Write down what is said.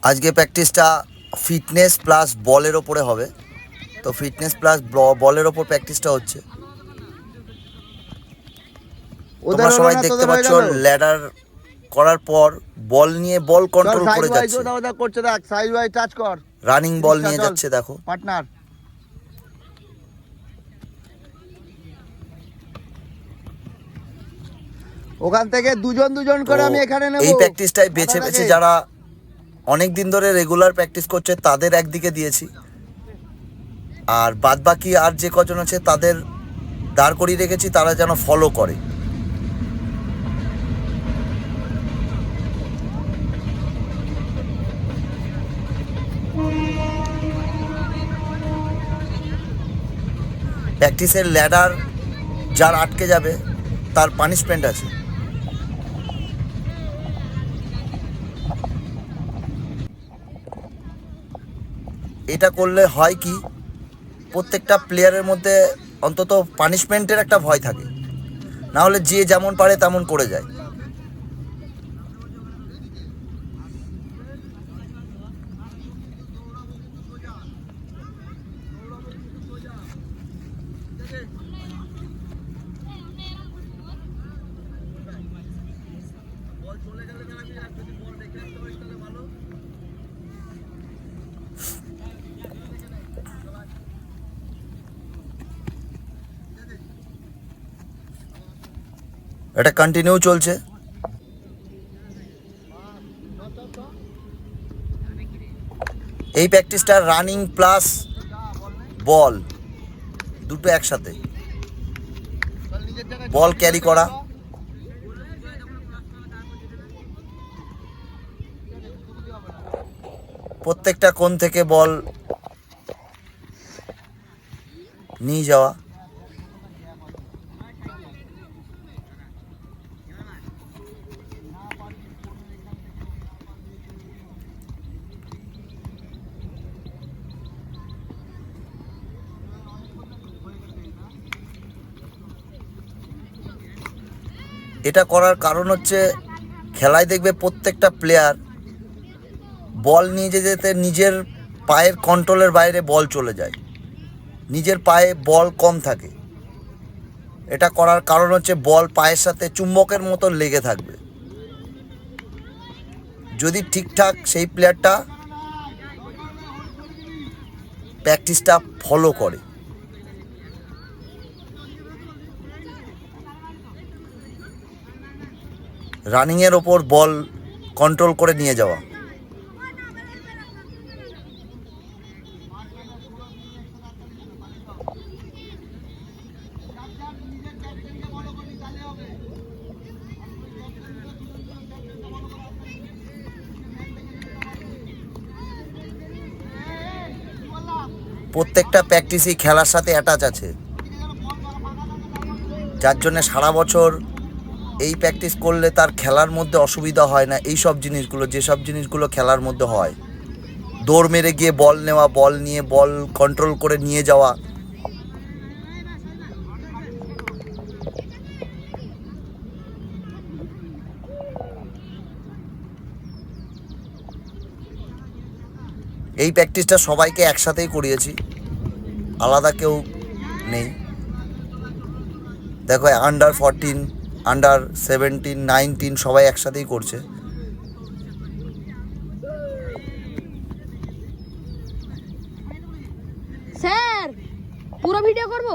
আজকে প্র্যাকটিসটা fitness plus বলের ওপরে হবে। তো ফিটনেস প্লাস বলের ওপর প্র্যাকটিসটা হচ্ছে। তোমরা সবাই দেখতে পাচ্ছ ল্যাডার করার পর বল নিয়ে বল কন্ট্রোল করে যাচ্ছে, করছে দেখ, সাইড ওয়াইজ টাচ কর, রানিং বল নিয়ে যাচ্ছে। দেখো পার্টনার ওখান থেকে দুজন দুজন করে আমি এখানে নেব। এই প্র্যাকটিসটাই বেছে বেছে যারা অনেক দিন ধরে রেগুলার প্র্যাকটিস করছে তাদের একদিকে দিয়েছি, আর বাদবাকি আর যে কজন আছে তাদের দাঁড় করিয়ে রেখেছি, তারা যেন ফলো করে। প্র্যাকটিসের ল্যাডার যার আটকে যাবে তার পানিশমেন্ট আছে। এটা করলে হয় কি, প্রত্যেকটা প্লেয়ারের মধ্যে অন্তত পানিশমেন্টের একটা ভয় থাকে, না হলে যে যেমন পারে তেমন করে যায়। এটা কন্টিনিউ চলছে। এই প্র্যাকটিসটা রানিং প্লাস বল দুটো একসাথে, বল ক্যারি করা। প্রত্যেকটা কোণ থেকে বল নিয়ে যাওয়া। এটা করার কারণ হচ্ছে, খেলায় দেখবে প্রত্যেকটা প্লেয়ার বল নিয়ে যেতে নিজের পায়ের কন্ট্রোলের বাইরে বল চলে যায়, নিজের পায়ে বল কম থাকে। এটা করার কারণ হচ্ছে বল পায়ের সাথে চুম্বকের মতো লেগে থাকবে। যদি ঠিকঠাক সেই প্লেয়ারটা প্র্যাকটিসটা ফলো করে। রানিংয়ের ওপর বল কন্ট্রোল করে নিয়ে যাওয়া। প্রত্যেকটা প্র্যাকটিসই খেলার সাথে অ্যাটাচ আছে, যার জন্য সারা বছর এই প্র্যাকটিস করলে তার খেলার মধ্যে অসুবিধা হয় না। এই সব জিনিসগুলো, যেসব জিনিসগুলো খেলার মধ্যে হয়, দৌড় মেরে গিয়ে বল নেওয়া, বল নিয়ে বল কন্ট্রোল করে নিয়ে যাওয়া, এই প্র্যাকটিসটা সবাইকে একসাথেই করিয়েছি, আলাদা কেউ নেই। দেখো আন্ডার 14, আন্ডার 17, 19 সবাই একসাথেই করছে। স্যার পুরো ভিডিও করব।